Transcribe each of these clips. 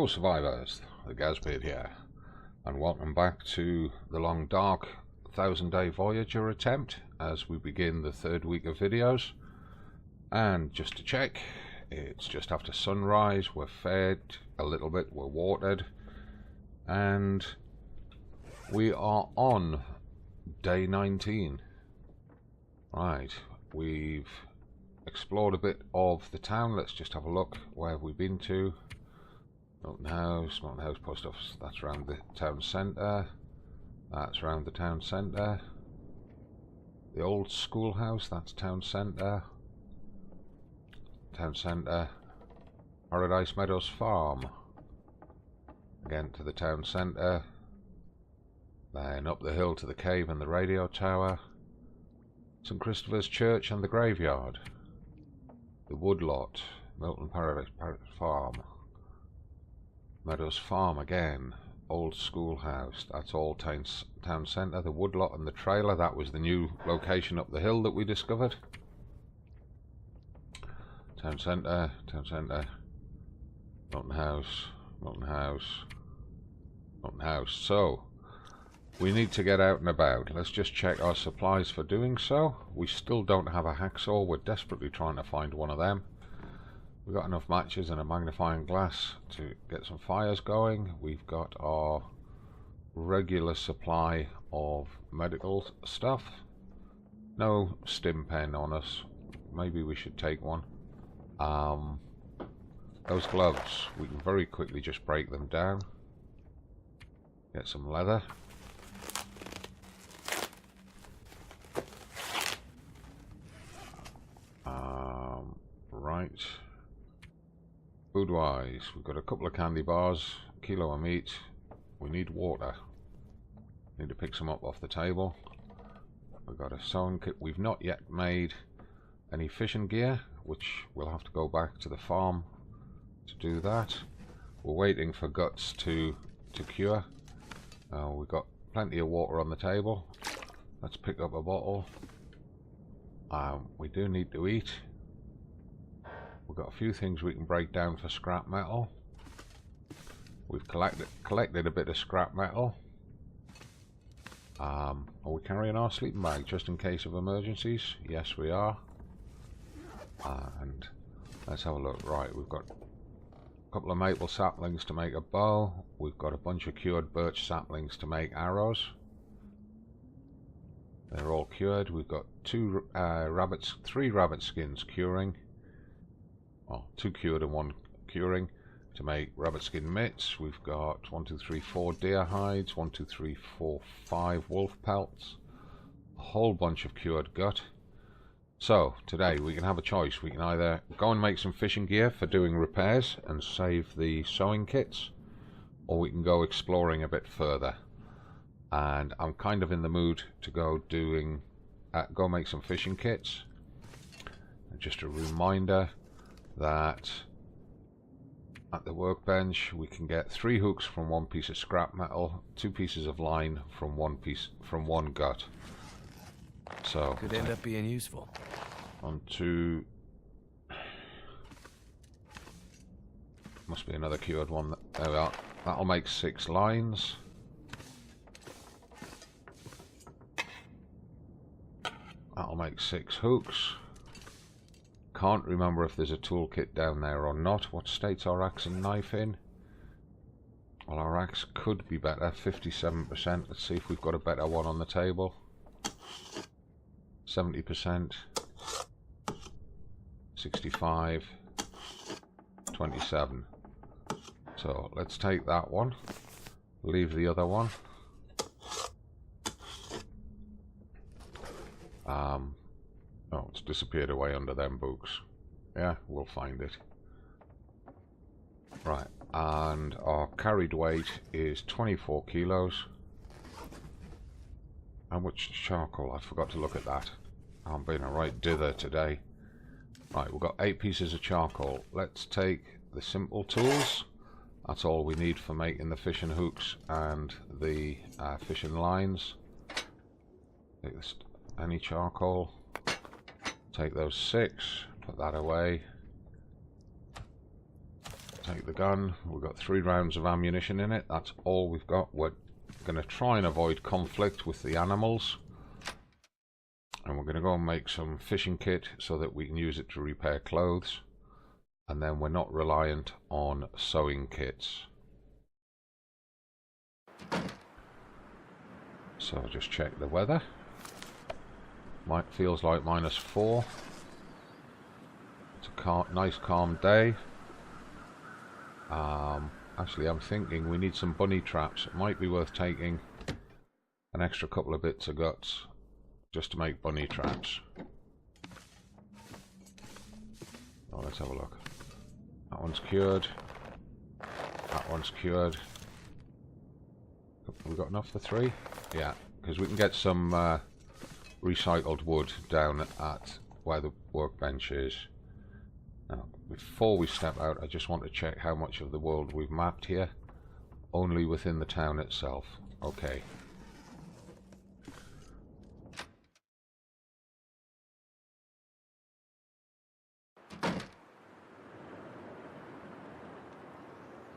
Hello survivors, the Gazbeard here, and welcome back to the long dark 1000-day Voyageur attempt as we begin the third week of videos. And just to check, it's just after sunrise, we're fed a little bit, we're watered, and we are on day 19. Right, we've explored a bit of the town. Let's just have a look. Where have we been to? Milton House Post Office, that's around the town centre. That's around the town centre. The old schoolhouse, that's town centre. Town centre. Paradise Meadows Farm. Again to the town centre. Then up the hill to the cave and the radio tower. St Christopher's Church and the graveyard. The woodlot. Milton Paradise Farm. Meadows Farm again, old schoolhouse, that's all town centre. The woodlot and the trailer, that was the new location up the hill that we discovered. Town centre, Milton House. So, we need to get out and about. Let's just check our supplies for doing so. We still don't have a hacksaw, we're desperately trying to find one of them. We've got enough matches and a magnifying glass to get some fires going. We've got our regular supply of medical stuff. No stim pen on us. Maybe we should take one. Those gloves, we can very quickly just break them down. Get some leather. Right. Food-wise, we've got a couple of candy bars, a kilo of meat. We need water. Need to pick some up off the table. We've got a sewing kit. We've not yet made any fishing gear, which we'll have to go back to the farm to do that. We're waiting for guts to cure. We've got plenty of water on the table. Let's pick up a bottle. We do need to eat. We've got a few things we can break down for scrap metal. We've collected a bit of scrap metal. Are we carrying our sleeping bag just in case of emergencies? Yes, we are. And let's have a look. Right, we've got a couple of maple saplings to make a bow. We've got a bunch of cured birch saplings to make arrows. They're all cured. We've got three rabbit skins curing. Well, 2 cured and 1 curing to make rabbit skin mitts. We've got 1, 2, 3, 4 deer hides, 1, 2, 3, 4, 5 wolf pelts, a whole bunch of cured gut. So today we can have a choice. We can either go and make some fishing gear for doing repairs and save the sewing kits, or we can go exploring a bit further. And I'm kind of in the mood to go make some fishing kits. And just a reminder that at the workbench we can get 3 hooks from 1 piece of scrap metal, 2 pieces of line from 1 gut. So could end up being useful. Onto must be another cured one. There we are. That'll make 6 lines. That'll make 6 hooks. Can't remember if there's a toolkit down there or not. What state's our axe and knife in? Well, our axe could be better, 57%. Let's see if we've got a better one on the table. 70%. 65. 27. So let's take that one. Leave the other one. Oh, it's disappeared away under them books. Yeah, we'll find it. Right, and our carried weight is 24 kilos. How much charcoal? I forgot to look at that. I'm being a right dither today. Right, we've got 8 pieces of charcoal. Let's take the simple tools. That's all we need for making the fishing hooks and the fishing lines. Take this, any charcoal. Take those 6, put that away. Take the gun. We've got 3 rounds of ammunition in it. That's all we've got. We're going to try and avoid conflict with the animals. And we're going to go and make some fishing kit so that we can use it to repair clothes. And then we're not reliant on sewing kits. So I'll just check the weather. Feels like -4. It's a nice calm day. Actually, I'm thinking we need some bunny traps. It might be worth taking an extra couple of bits of guts just to make bunny traps. Oh, let's have a look. That one's cured. That one's cured. Have we got enough for 3? Yeah, because we can get some recycled wood down at where the workbench is. Now, before we step out, I just want to check how much of the world we've mapped here. Only within the town itself. Okay.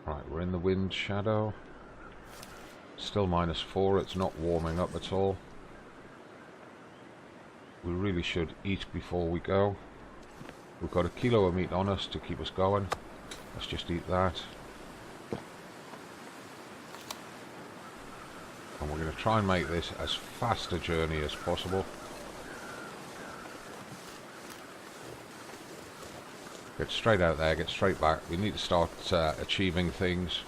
Right, we're in the wind shadow. Still -4, it's not warming up at all. We really should eat before we go. We've got a kilo of meat on us to keep us going. Let's just eat that. And we're going to try and make this as fast a journey as possible. Get straight out there, get straight back. We need to start achieving things.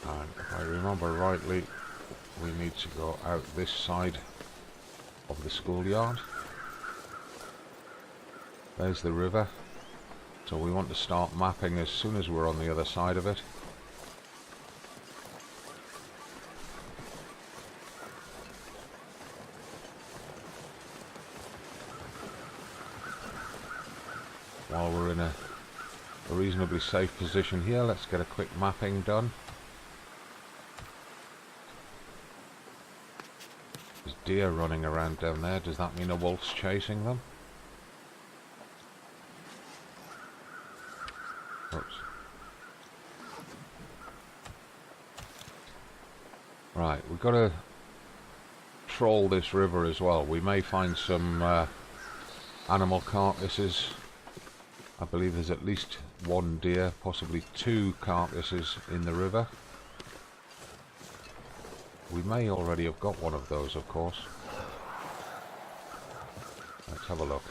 And if I remember rightly, we need to go out this side of the schoolyard. There's the river. So we want to start mapping as soon as we're on the other side of it. While we're in a reasonably safe position here, let's get a quick mapping done. There's deer running around down there. Does that mean a wolf's chasing them? Oops. Right, we've got to troll this river as well. We may find some animal carcasses. I believe there's at least 1 deer, possibly 2 carcasses in the river. We may already have got one of those, of course. Let's have a look.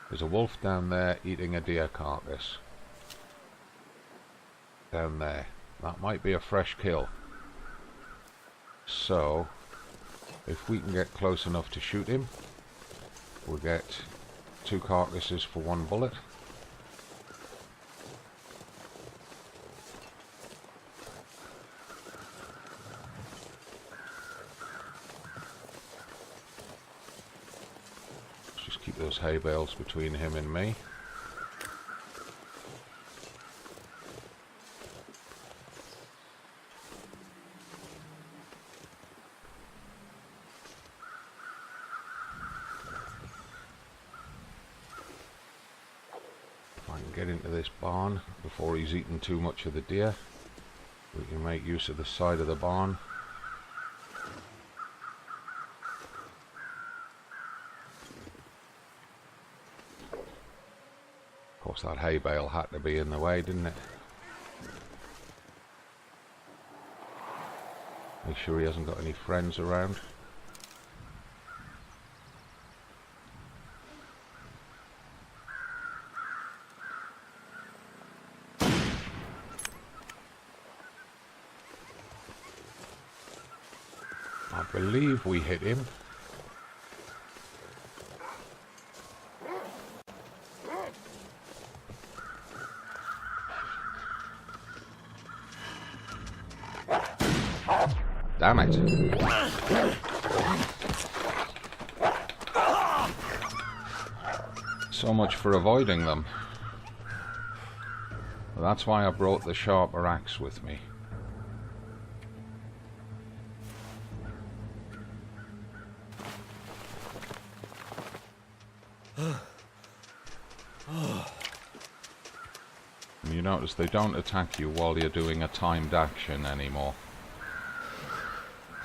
There's a wolf down there eating a deer carcass. Down there. That might be a fresh kill. So, if we can get close enough to shoot him, we'll get 2 carcasses for 1 bullet. Let's just keep those hay bales between him and me. Get into this barn before he's eaten too much of the deer. We can make use of the side of the barn. Of course, that hay bale had to be in the way, didn't it? Make sure he hasn't got any friends around. I believe we hit him. Damn it. So much for avoiding them. Well, that's why I brought the sharper axe with me. And you notice they don't attack you while you're doing a timed action anymore.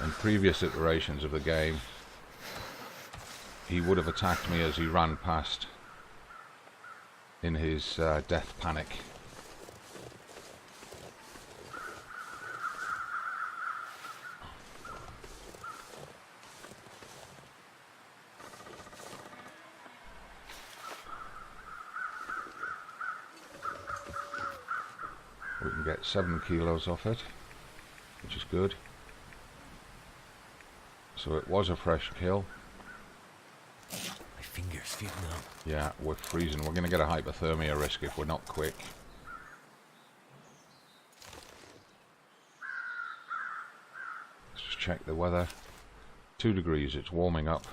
In previous iterations of the game, he would have attacked me as he ran past in his death panic. We can get 7 kilos off it, which is good. So it was a fresh kill. My fingers feel numb. Yeah, we're freezing. We're going to get a hypothermia risk if we're not quick. Let's just check the weather. 2 degrees, it's warming up,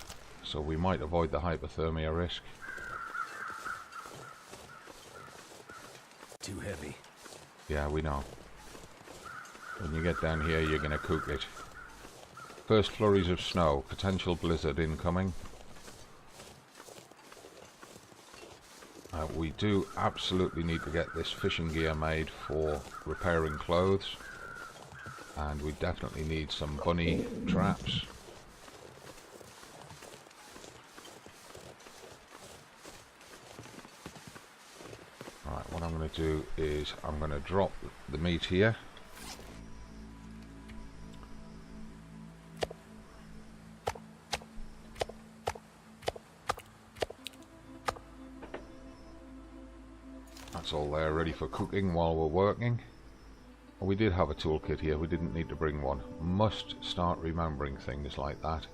so we might avoid the hypothermia risk. Too heavy. Yeah, we know. When you get down here, you're going to cook it. First flurries of snow, potential blizzard incoming. We do absolutely need to get this fishing gear made for repairing clothes. And we definitely need some bunny traps. Right, what I'm going to do is I'm going to drop the meat here. That's all there, ready for cooking while we're working. We did have a toolkit here, we didn't need to bring one. Must start remembering things like that.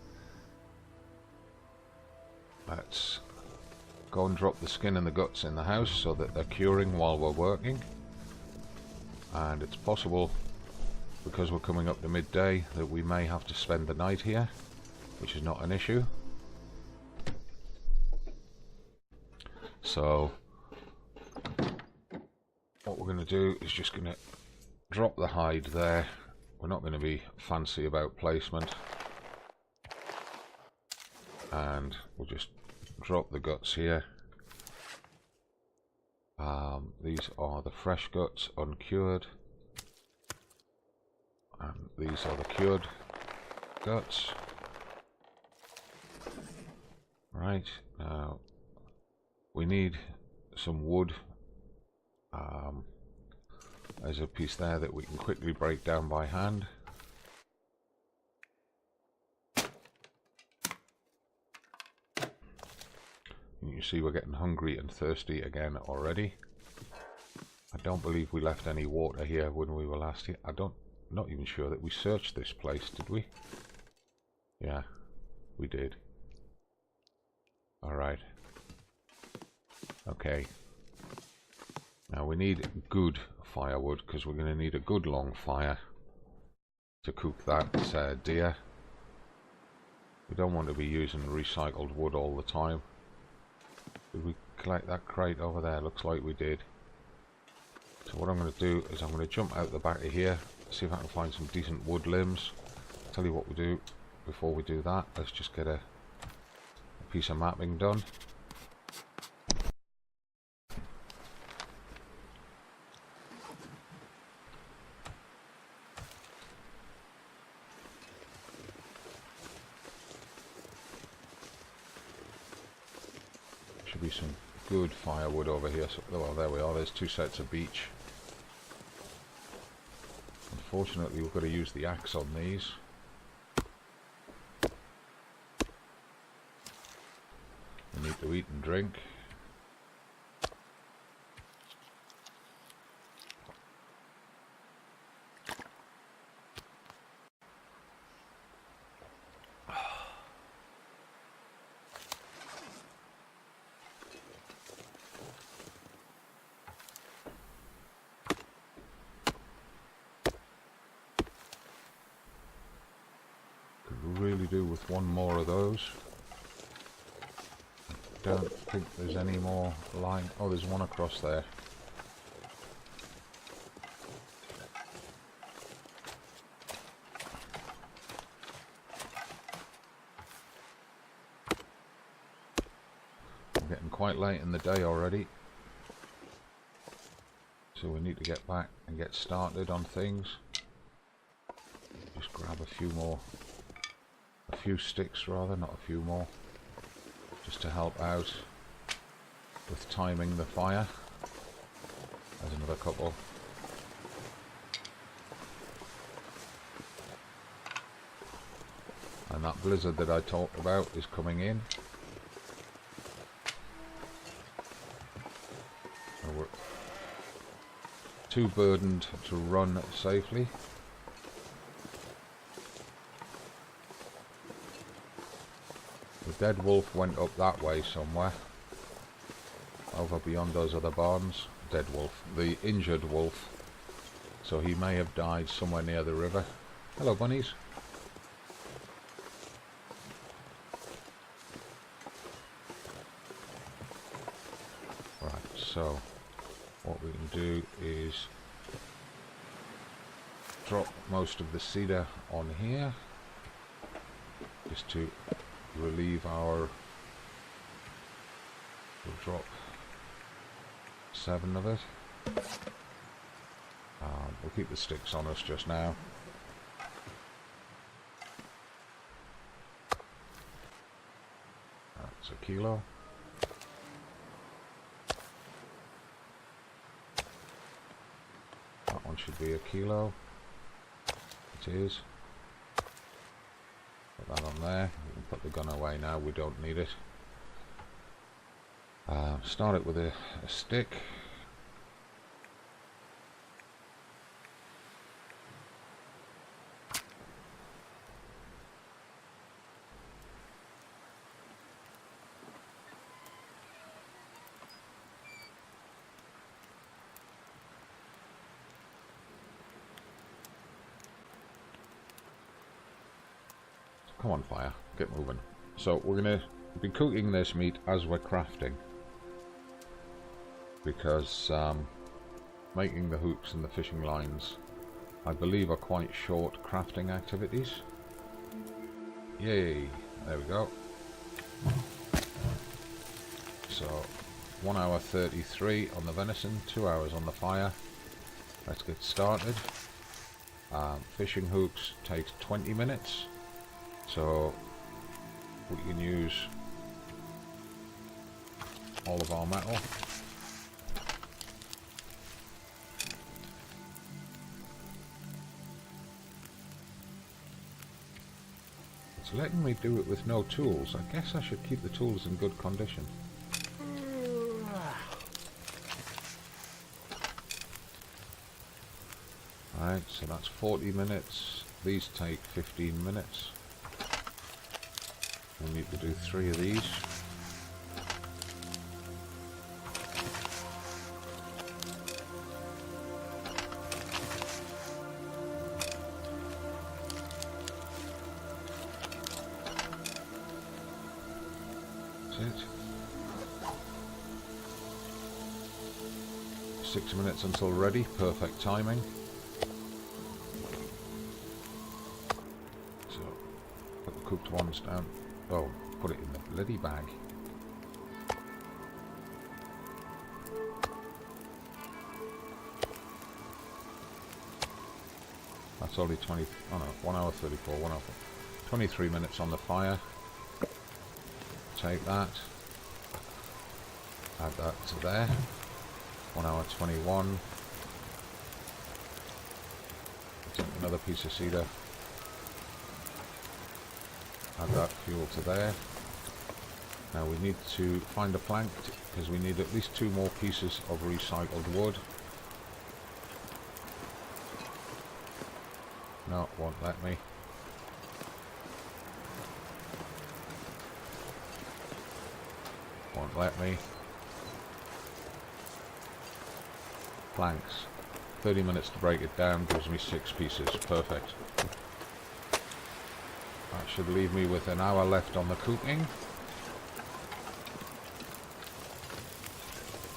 Let's go and drop the skin and the guts in the house so that they're curing while we're working. And it's possible, because we're coming up to midday, that we may have to spend the night here, which is not an issue. So what we're going to do is just going to drop the hide there. We're not going to be fancy about placement. And we'll just drop the guts here. These are the fresh guts, uncured. And these are the cured guts. Right, now we need some wood. There's a piece there that we can quickly break down by hand. And you see we're getting hungry and thirsty again already. I don't believe we left any water here when we were last here. Not even sure that we searched this place, did we? Yeah, we did. Alright. Okay. Now we need good firewood, because we're going to need a good long fire to cook that deer. We don't want to be using recycled wood all the time. Did we collect that crate over there? Looks like we did. So what I'm going to do is I'm going to jump out the back of here, see if I can find some decent wood limbs. Tell you what we do before we do that. Let's just get a piece of mapping done. Should be some good firewood over here. So, well, there we are. There's 2 sets of beech. Unfortunately, we've got to use the axe on these. We need to eat and drink. Really do with one more of those. I don't think there's any more line. Oh, there's one across there. Getting quite late in the day already. So we need to get back and get started on things. Just grab a few sticks rather, not a few more. Just to help out with timing the fire. There's another couple. And that blizzard that I talked about is coming in. So we're too burdened to run safely. The dead wolf went up that way somewhere. Over beyond those other barns. Dead wolf. The injured wolf. So he may have died somewhere near the river. Hello bunnies. So what we can do is drop most of the cedar on here just to relieve our, we'll drop 7 of it. We'll keep the sticks on us just now. That's a kilo. That one should be a kilo. It is. Put that on there. We can put the gun away now, we don't need it. Start it with a stick. Come on, fire, get moving. So we're going to be cooking this meat as we're crafting, because making the hooks and the fishing lines, I believe, are quite short crafting activities. Yay, there we go. So 1 hour 33 on the venison, 2 hours on the fire. Let's get started. Fishing hooks takes 20 minutes. So we can use all of our metal. It's letting me do it with no tools. I guess I should keep the tools in good condition. Alright, so that's 40 minutes. These take 15 minutes. We need to do 3 of these. That's it. 6 minutes until ready, perfect timing. So, put the cooked ones down. Oh, put it in the bloody bag. That's only 20, oh no, 1 hour 34, 1 hour 23 minutes on the fire. Take that. Add that to there. 1 hour 21. Take another piece of cedar. Add that fuel to there. Now we need to find a plank because we need at least 2 more pieces of recycled wood. No, it won't let me. Won't let me. Planks. 30 minutes to break it down gives me 6 pieces. Perfect. That should leave me with an hour left on the cooking.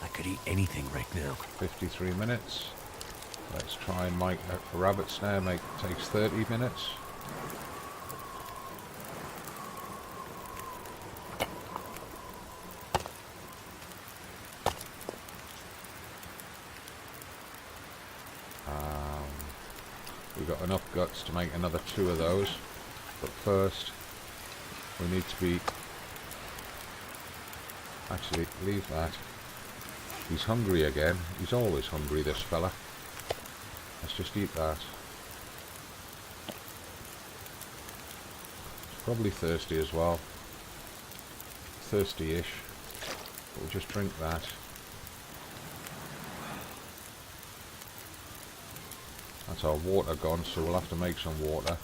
I could eat anything right now. 53 minutes. Let's try and make a rabbit snare. Takes 30 minutes. We've got enough guts to make another 2 of those. But first, we need to be... Actually, leave that. He's hungry again. He's always hungry, this fella. Let's just eat that. He's probably thirsty as well. Thirsty-ish. But we'll just drink that. That's our water gone, so we'll have to make some water.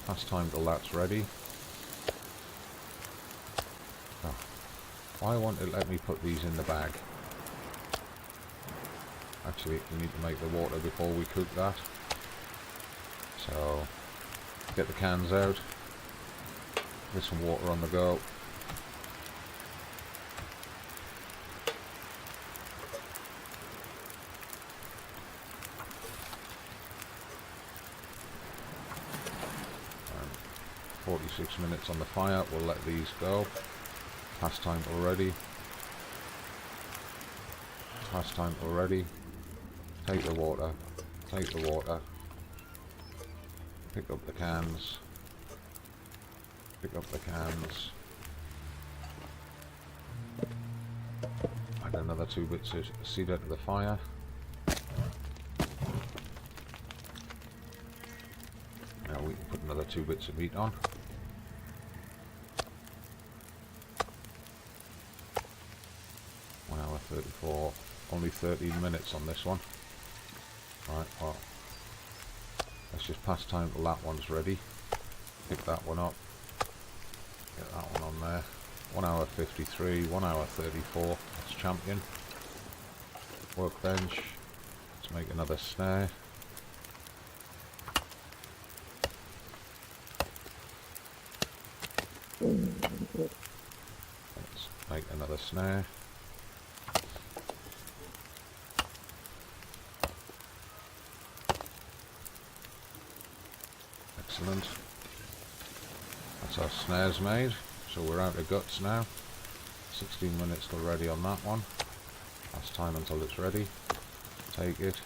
Past time till that's ready. Oh. Why won't it let me put these in the bag? Actually, we need to make the water before we cook that. So, get the cans out. Get some water on the go. And 46 minutes on the fire, we'll let these go. Past time already. Past time already. Take the water. Take the water. Pick up the cans. Pick up the cans. Add another 2 bits of cedar to the fire. Now we can put another 2 bits of meat on. Hour 34, only 13 minutes on this one. Right, well, let's just pass time till that one's ready. Pick that one up. Get that one on there. 1 hour 53, 1 hour 34. That's champion. Workbench. Let's make another snare. Let's make another snare. Excellent. That's our snares made, so we're out of guts now. 16 minutes already on that one. Last time until it's ready. Take it.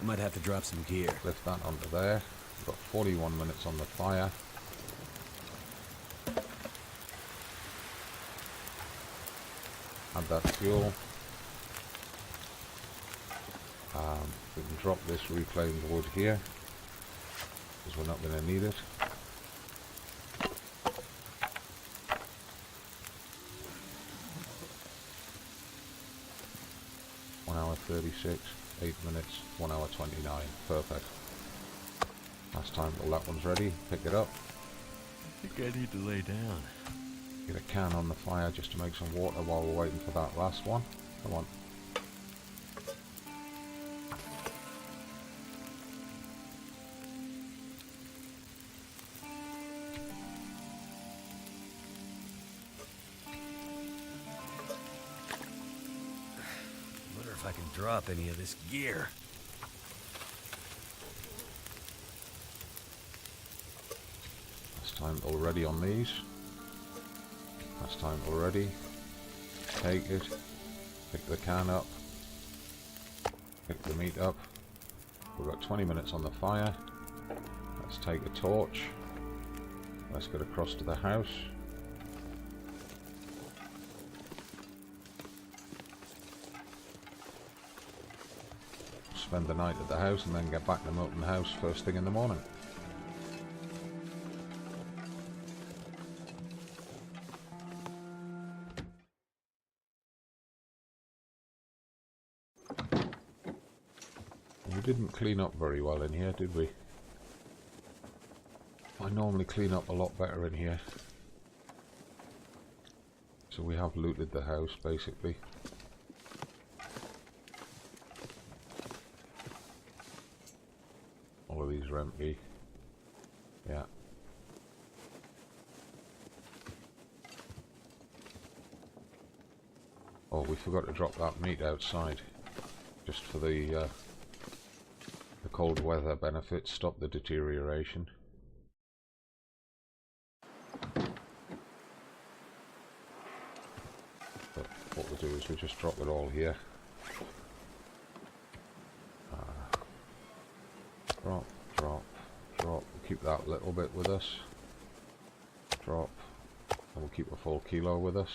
I might have to drop some gear. Lift that onto there. We've got 41 minutes on the fire. Add that fuel. We can drop this reclaimed wood here, because we're not going to need it. Hour 36, 8 minutes, 1 hour 29. Perfect. Last time till that one's ready. Pick it up. I think I need to lay down. Get a can on the fire just to make some water while we're waiting for that last one. Come on. If I can drop any of this gear. Last time already on these. Last time already. Take it. Pick the can up. Pick the meat up. We've got 20 minutes on the fire. Let's take a torch. Let's get across to the house. Spend the night at the house and then get back to Milton House first thing in the morning. We didn't clean up very well in here, did we? I normally clean up a lot better in here. So we have looted the house basically. All of these are empty. Yeah. Oh, we forgot to drop that meat outside. Just for the cold weather benefit. Stop the deterioration. But what we'll do is we'll just drop it all here. Drop, drop. Drop. Keep that little bit with us. Drop. And we'll keep a full kilo with us.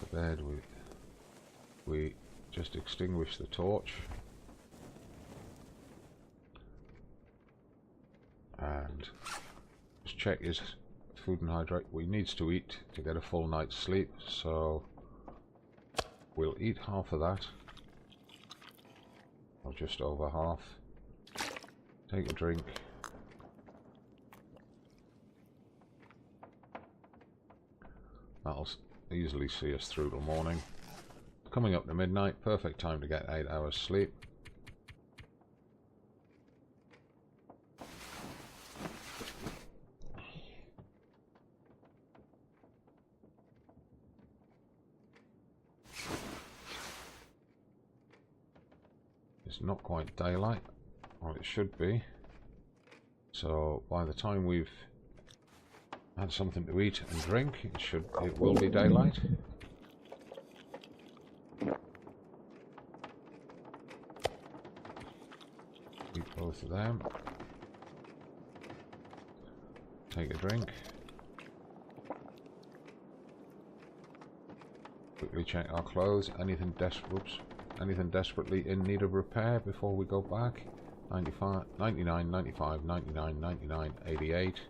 The bed, we just extinguish the torch. And just check his food and hydrate. We needs to eat to get a full night's sleep, so we'll eat half of that, or just over half. Take a drink. That'll easily see us through till morning. Coming up to midnight, perfect time to get 8 hours sleep. It's not quite daylight, or it should be. So by the time we've had something to eat and drink, it will be daylight. Eat both of them. Take a drink. Quickly check our clothes. Anything desperately in need of repair before we go back. 95, 99, 95, 99, 99, 88,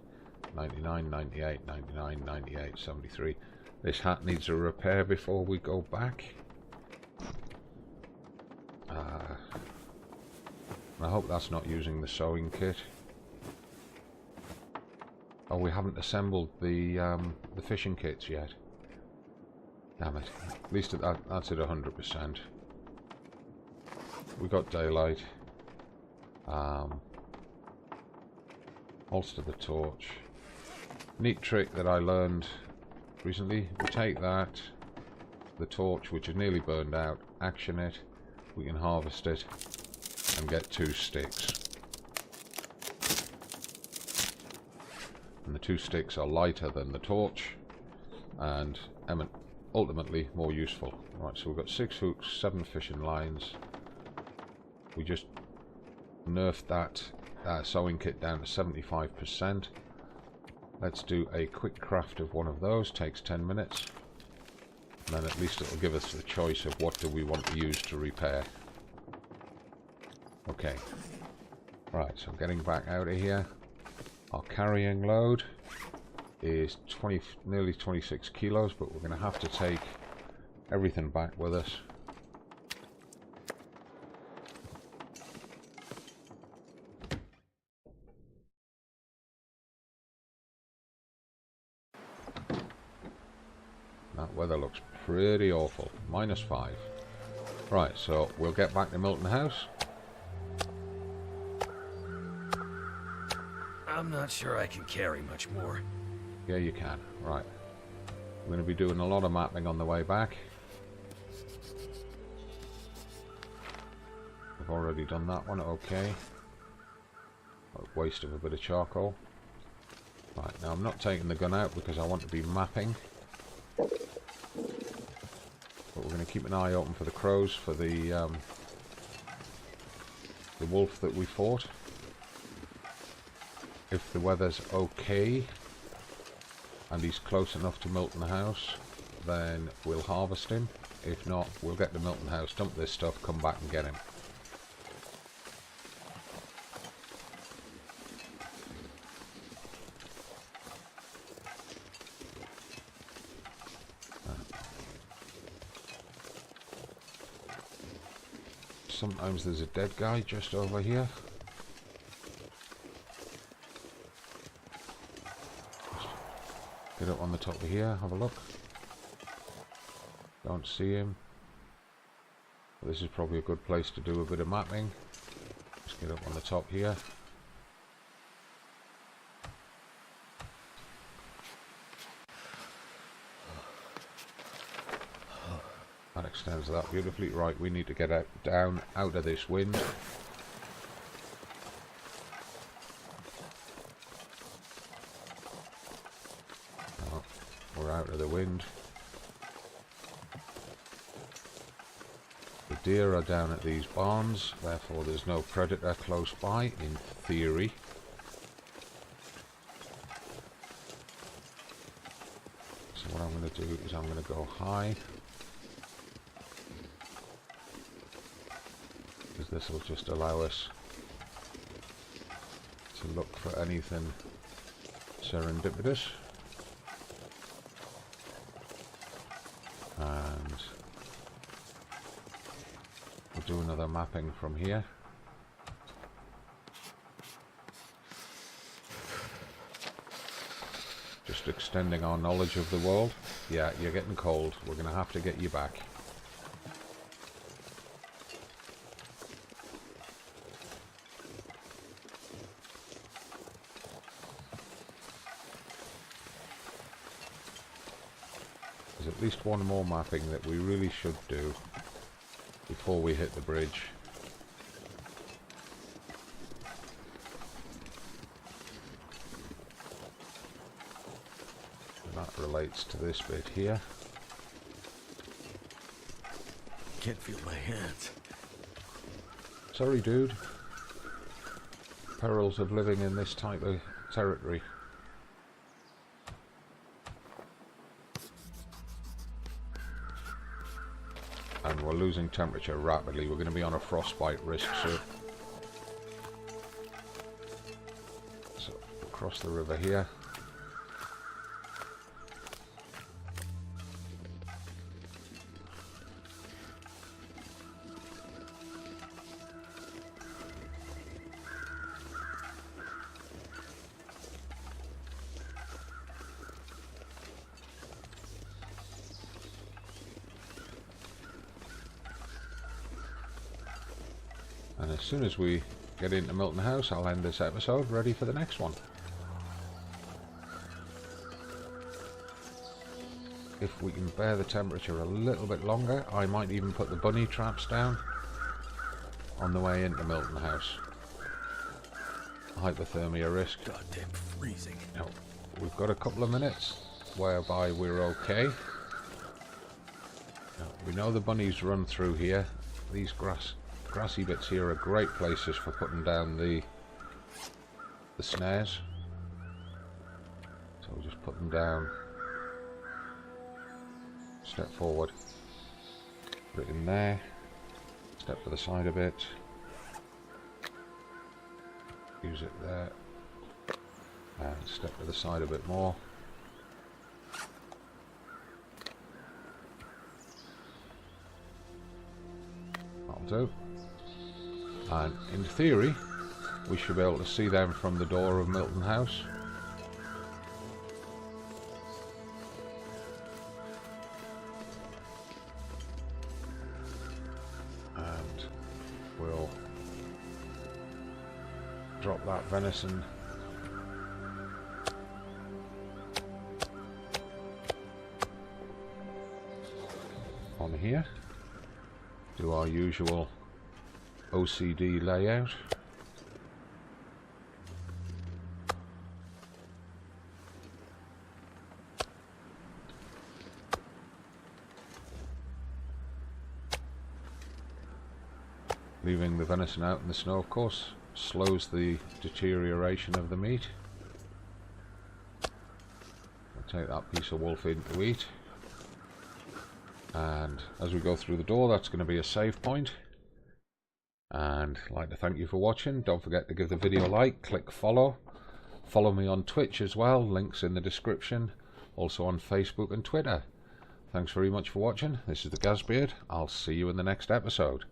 99, 98, 99, 98, 73. This hat needs a repair before we go back. I hope that's not using the sewing kit. Oh, we haven't assembled the fishing kits yet. Damn it. At least that's at 100%. We got daylight. Holster the torch. Neat trick that I learned recently. We take that, the torch, which is nearly burned out, action it, we can harvest it and get 2 sticks. And the 2 sticks are lighter than the torch and ultimately more useful. Right, so we've got 6 hooks, 7 fishing lines. We just nerfed that sewing kit down to 75%. Let's do a quick craft of one of those. Takes 10 minutes. And then at least it'll give us the choice of what do we want to use to repair. Okay. Right, so getting back out of here. Our carrying load is nearly 26 kilos, but we're going to have to take everything back with us. That weather looks pretty awful. -5. Right, so we'll get back to Milton House. I'm not sure I can carry much more. Yeah, you can. Right. We're going to be doing a lot of mapping on the way back. We've already done that one, okay. A waste of a bit of charcoal. Right, now I'm not taking the gun out because I want to be mapping. But we're going to keep an eye open for the crows, for the wolf that we fought. If the weather's okay and he's close enough to Milton House, then we'll harvest him. If not, we'll get to Milton House, dump this stuff, come back and get him. Sometimes there's a dead guy just over here. Get up on the top of here, have a look. Don't see him. But this is probably a good place to do a bit of mapping. Let's get up on the top here. That extends that beautifully. Right, we need to get down out of this wind. out of the wind. The deer are down at these barns, therefore there's no predator close by, in theory. So what I'm going to do is I'm going to go high. Because this will just allow us to look for anything serendipitous. And we'll do another mapping from here. Just extending our knowledge of the world. Yeah, you're getting cold. We're going to have to get you back. There's at least one more mapping that we really should do before we hit the bridge. And that relates to this bit here. Can't feel my hands. Sorry, dude. Perils of living in this type of territory. And we're losing temperature rapidly. We're going to be on a frostbite risk soon. So, across the river here. And as soon as we get into Milton House, I'll end this episode, ready for the next one. If we can bear the temperature a little bit longer, I might even put the bunny traps down on the way into Milton House. Hypothermia risk. Goddamn freezing. Now, we've got a couple of minutes whereby we're okay. Now, we know the bunnies run through here. These grassy bits here are great places for putting down the snares. So we'll just put them down. Step forward. Put it in there. Step to the side a bit. Use it there. And step to the side a bit more. That'll do. And in theory, we should be able to see them from the door of Milton House. And we'll drop that venison on here. Do our usual OCD layout. Leaving the venison out in the snow, of course, slows the deterioration of the meat. I'll take that piece of wolf in to eat. And as we go through the door, that's going to be a save point. And I'd like to thank you for watching. Don't forget to give the video a like, click follow. Follow me on Twitch as well, links in the description. Also on Facebook and Twitter. Thanks very much for watching. This is the Gazbeard. I'll see you in the next episode.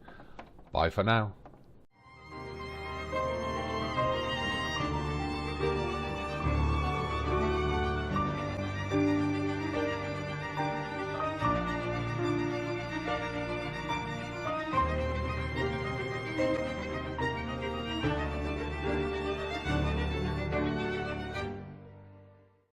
Bye for now.